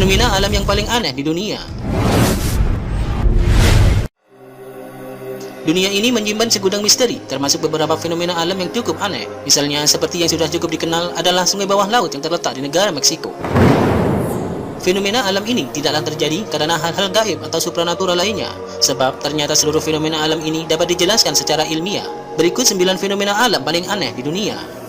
Fenomena alam yang paling aneh di dunia. Dunia ini menyimpan segudang misteri, termasuk beberapa fenomena alam yang cukup aneh. Misalnya, seperti yang sudah cukup dikenal adalah sungai bawah laut yang terletak di negara Meksiko. Fenomena alam ini tidaklah terjadi karena hal-hal gaib atau supranatural lainnya, sebab ternyata seluruh fenomena alam ini dapat dijelaskan secara ilmiah. Berikut 9 fenomena alam paling aneh di dunia.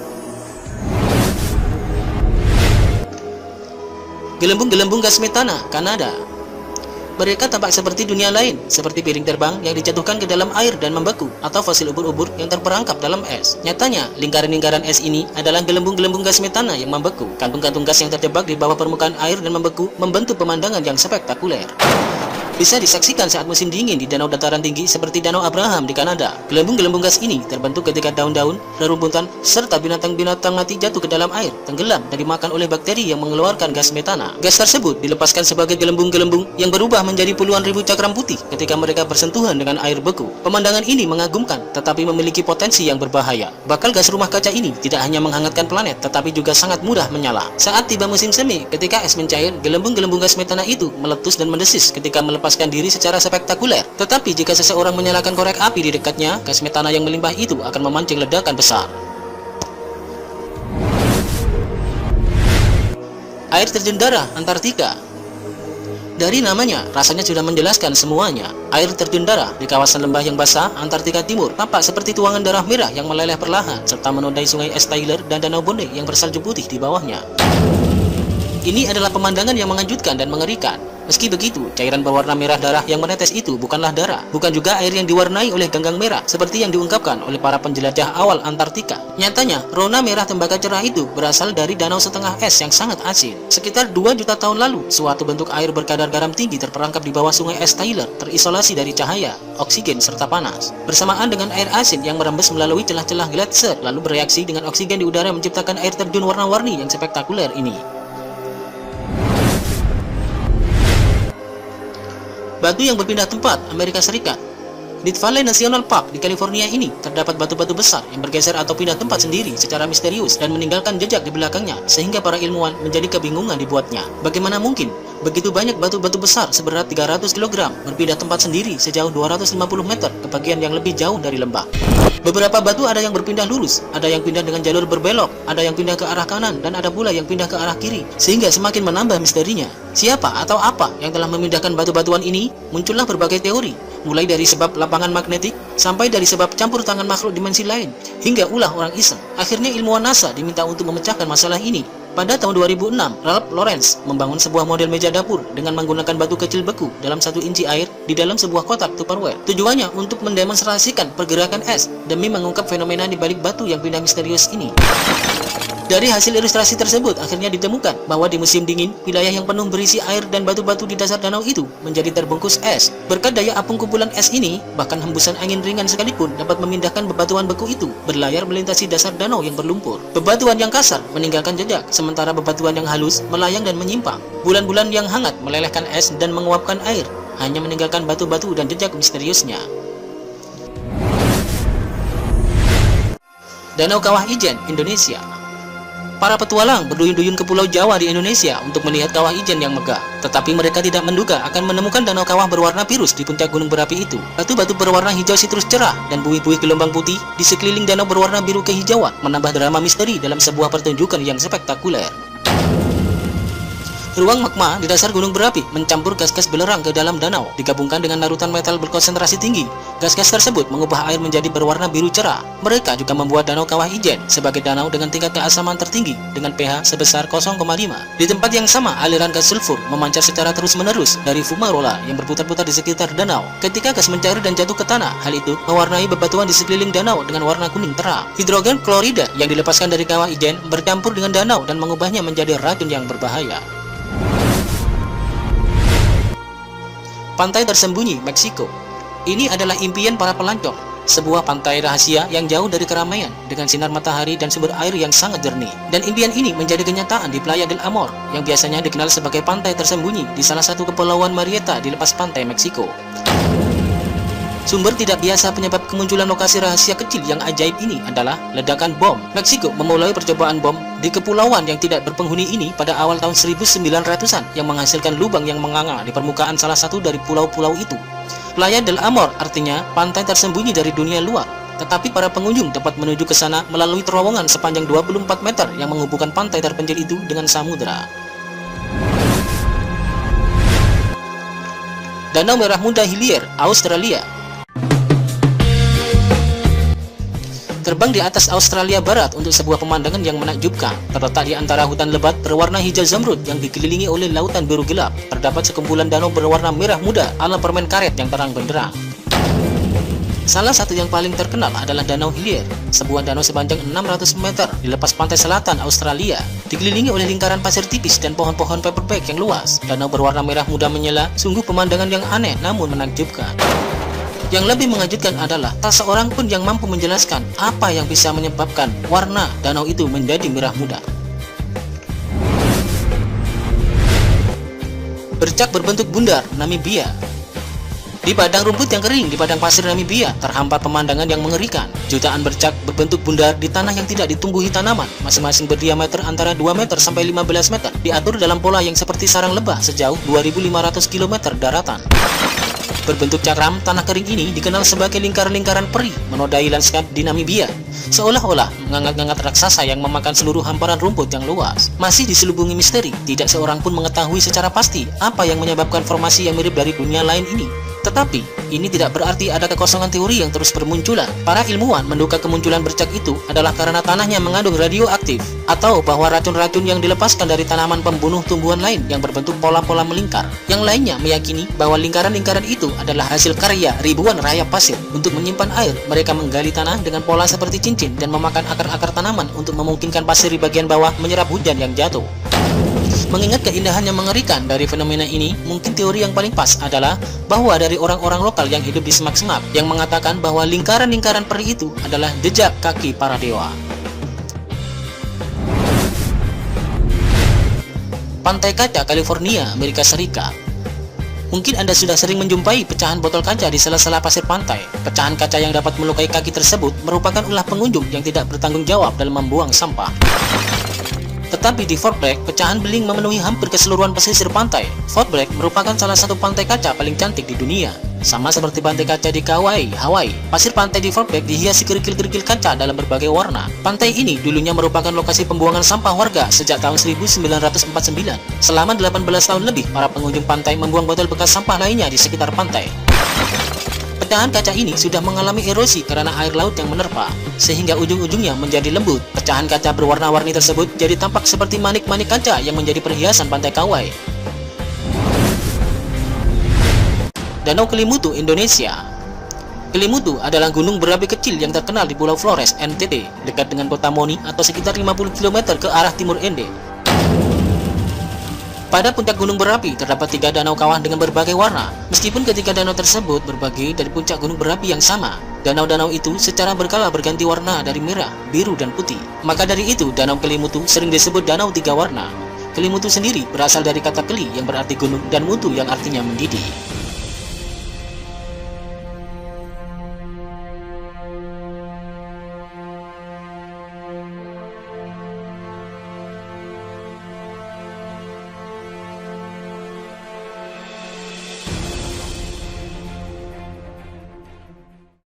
Gelembung-gelembung gas metana, Kanada. Mereka tampak seperti dunia lain, seperti piring terbang yang dijatuhkan ke dalam air dan membeku, atau fosil ubur-ubur yang terperangkap dalam es. Nyatanya, lingkaran-lingkaran es ini adalah gelembung-gelembung gas metana yang membeku. Kantung-kantung gas yang terjebak di bawah permukaan air dan membeku membentuk pemandangan yang spektakuler. Bisa disaksikan saat musim dingin di danau dataran tinggi seperti Danau Abraham di Kanada. Gelembung-gelembung gas ini terbentuk ketika daun-daun, rerumputan, serta binatang-binatang mati jatuh ke dalam air, tenggelam dan dimakan oleh bakteri yang mengeluarkan gas metana. Gas tersebut dilepaskan sebagai gelembung-gelembung yang berubah menjadi puluhan ribu cakram putih ketika mereka bersentuhan dengan air beku. Pemandangan ini mengagumkan, tetapi memiliki potensi yang berbahaya. Bakal gas rumah kaca ini tidak hanya menghangatkan planet, tetapi juga sangat mudah menyala. Saat tiba musim semi, ketika es mencair, gelembung-gelembung gas metana itu meletus dan mendesis ketika melepaskan diri secara spektakuler. Tetapi jika seseorang menyalakan korek api di dekatnya, gas metana yang melimpah itu akan memancing ledakan besar. Air terjun darah Antartika. Dari namanya, rasanya sudah menjelaskan semuanya. Air terjun darah di kawasan lembah yang basah Antartika Timur tampak seperti tuangan darah merah yang meleleh perlahan, serta menodai sungai es Tyler dan danau Bonde yang bersalju putih di bawahnya. Ini adalah pemandangan yang mengejutkan dan mengerikan. Meski begitu, cairan berwarna merah darah yang menetes itu bukanlah darah, bukan juga air yang diwarnai oleh ganggang merah seperti yang diungkapkan oleh para penjelajah awal Antartika. Nyatanya, rona merah tembaga cerah itu berasal dari danau setengah es yang sangat asin. Sekitar 2 juta tahun lalu, suatu bentuk air berkadar garam tinggi terperangkap di bawah sungai es Tyler, terisolasi dari cahaya, oksigen, serta panas. Bersamaan dengan air asin yang merembes melalui celah-celah gletser, lalu bereaksi dengan oksigen di udara menciptakan air terjun warna-warni yang spektakuler ini. Batu yang berpindah tempat, Amerika Serikat. Death Valley National Park di California ini terdapat batu-batu besar yang bergeser atau pindah tempat sendiri secara misterius dan meninggalkan jejak di belakangnya, sehingga para ilmuwan menjadi kebingungan dibuatnya. Bagaimana mungkin begitu banyak batu-batu besar seberat 300 kg berpindah tempat sendiri sejauh 250 meter ke bagian yang lebih jauh dari lembah? Beberapa batu ada yang berpindah lurus, ada yang pindah dengan jalur berbelok, ada yang pindah ke arah kanan, dan ada pula yang pindah ke arah kiri, sehingga semakin menambah misterinya. Siapa atau apa yang telah memindahkan batu-batuan ini? Muncullah berbagai teori, mulai dari sebab lapangan magnetik, sampai dari sebab campur tangan makhluk dimensi lain, hingga ulah orang iseng. Akhirnya ilmuwan NASA diminta untuk memecahkan masalah ini. Pada tahun 2006, Ralph Lawrence membangun sebuah model meja dapur dengan menggunakan batu kecil beku dalam 1 inci air di dalam sebuah kotak Tupperware. Tujuannya untuk mendemonstrasikan pergerakan es demi mengungkap fenomena di balik batu yang pindah misterius ini. Dari hasil ilustrasi tersebut, akhirnya ditemukan bahwa di musim dingin, wilayah yang penuh berisi air dan batu-batu di dasar danau itu menjadi terbungkus es. Berkat daya apung kumpulan es ini, bahkan hembusan angin ringan sekalipun dapat memindahkan bebatuan beku itu berlayar melintasi dasar danau yang berlumpur. Bebatuan yang kasar meninggalkan jejak, sementara bebatuan yang halus melayang dan menyimpang. Bulan-bulan yang hangat melelehkan es dan menguapkan air, hanya meninggalkan batu-batu dan jejak misteriusnya. Danau Kawah Ijen, Indonesia. Para petualang berduyun-duyun ke Pulau Jawa di Indonesia untuk melihat kawah ijen yang megah. Tetapi mereka tidak menduga akan menemukan danau kawah berwarna biru di puncak gunung berapi itu. Batu-batu berwarna hijau sitrus cerah dan buih-buih gelombang putih di sekeliling danau berwarna biru kehijauan menambah drama misteri dalam sebuah pertunjukan yang spektakuler. Ruang magma di dasar gunung berapi mencampur gas-gas belerang ke dalam danau, digabungkan dengan larutan metal berkonsentrasi tinggi. Gas-gas tersebut mengubah air menjadi berwarna biru cerah. Mereka juga membuat danau Kawah Ijen sebagai danau dengan tingkat keasaman tertinggi dengan pH sebesar 0,5. Di tempat yang sama, aliran gas sulfur memancar secara terus-menerus dari fumarola yang berputar-putar di sekitar danau. Ketika gas mencair dan jatuh ke tanah, hal itu mewarnai bebatuan di sekeliling danau dengan warna kuning terang. Hidrogen klorida yang dilepaskan dari Kawah Ijen bercampur dengan danau dan mengubahnya menjadi racun yang berbahaya. Pantai tersembunyi, Meksiko. Ini adalah impian para pelancong, sebuah pantai rahasia yang jauh dari keramaian dengan sinar matahari dan sumber air yang sangat jernih. Dan impian ini menjadi kenyataan di Playa del Amor yang biasanya dikenal sebagai pantai tersembunyi di salah satu kepulauan Marietta di lepas pantai Meksiko. Sumber tidak biasa penyebab kemunculan lokasi rahasia kecil yang ajaib ini adalah ledakan bom. Meksiko memulai percobaan bom di kepulauan yang tidak berpenghuni ini pada awal tahun 1900-an yang menghasilkan lubang yang menganga di permukaan salah satu dari pulau-pulau itu. Playa del Amor artinya pantai tersembunyi dari dunia luar. Tetapi para pengunjung dapat menuju ke sana melalui terowongan sepanjang 24 meter yang menghubungkan pantai terpencil itu dengan samudera. Danau Merah Muda Hillier, Australia. Terbang di atas Australia Barat untuk sebuah pemandangan yang menakjubkan. Terletak di antara hutan lebat berwarna hijau zamrud yang dikelilingi oleh lautan biru gelap, terdapat sekumpulan danau berwarna merah muda ala permen karet yang terang benderang. Salah satu yang paling terkenal adalah Danau Hillier, sebuah danau sepanjang 600 meter di lepas pantai selatan Australia, dikelilingi oleh lingkaran pasir tipis dan pohon-pohon paperback yang luas. Danau berwarna merah muda menyala, sungguh pemandangan yang aneh namun menakjubkan. Yang lebih mengejutkan adalah tak seorang pun yang mampu menjelaskan apa yang bisa menyebabkan warna danau itu menjadi merah muda. Bercak berbentuk bundar, Namibia. Di padang rumput yang kering di padang pasir Namibia terhampar pemandangan yang mengerikan. Jutaan bercak berbentuk bundar di tanah yang tidak ditumbuhi tanaman, masing-masing berdiameter antara 2 meter sampai 15 meter, diatur dalam pola yang seperti sarang lebah sejauh 2.500 km daratan. Berbentuk cakram, tanah kering ini dikenal sebagai lingkaran-lingkaran peri menodai lanskap di Namibia, seolah-olah mengangkat-ngangkat raksasa yang memakan seluruh hamparan rumput yang luas. Masih diselubungi misteri, tidak seorang pun mengetahui secara pasti apa yang menyebabkan formasi yang mirip dari dunia lain ini. Tetapi, ini tidak berarti ada kekosongan teori yang terus bermunculan. Para ilmuwan menduga kemunculan bercak itu adalah karena tanahnya mengandung radioaktif, atau bahwa racun-racun yang dilepaskan dari tanaman pembunuh tumbuhan lain yang berbentuk pola-pola melingkar. Yang lainnya meyakini bahwa lingkaran-lingkaran itu adalah hasil karya ribuan rayap pasir. Untuk menyimpan air, mereka menggali tanah dengan pola seperti cincin dan memakan akar-akar tanaman untuk memungkinkan pasir di bagian bawah menyerap hujan yang jatuh. Mengingat keindahan yang mengerikan dari fenomena ini, mungkin teori yang paling pas adalah bahwa dari orang-orang lokal yang hidup di semak-semak yang mengatakan bahwa lingkaran-lingkaran peri itu adalah jejak kaki para dewa. Pantai Kaca, California, Amerika Serikat. Mungkin Anda sudah sering menjumpai pecahan botol kaca di sela-sela pasir pantai. Pecahan kaca yang dapat melukai kaki tersebut merupakan ulah pengunjung yang tidak bertanggung jawab dalam membuang sampah. Tetapi di Fort Bragg, pecahan beling memenuhi hampir keseluruhan pesisir pantai. Fort Bragg merupakan salah satu pantai kaca paling cantik di dunia. Sama seperti pantai kaca di Kauai, Hawaii, pasir pantai di Fort Bragg dihiasi kerikil-kerikil kaca dalam berbagai warna. Pantai ini dulunya merupakan lokasi pembuangan sampah warga sejak tahun 1949. Selama 18 tahun lebih, para pengunjung pantai membuang botol bekas sampah lainnya di sekitar pantai. Pecahan kaca ini sudah mengalami erosi karena air laut yang menerpa, sehingga ujung-ujungnya menjadi lembut. Pecahan kaca berwarna-warni tersebut jadi tampak seperti manik-manik kaca yang menjadi perhiasan pantai Kauai. Danau Kelimutu, Indonesia. Kelimutu adalah gunung berapi kecil yang terkenal di Pulau Flores, NTT, dekat dengan kota Moni atau sekitar 50 km ke arah timur Ende. Pada puncak gunung berapi terdapat 3 danau kawah dengan berbagai warna. Meskipun ketiga danau tersebut berbagi dari puncak gunung berapi yang sama, danau-danau itu secara berkala berganti warna dari merah, biru, dan putih. Maka dari itu, Danau Kelimutu sering disebut Danau 3 Warna. Kelimutu sendiri berasal dari kata keli yang berarti gunung dan mutu yang artinya mendidih.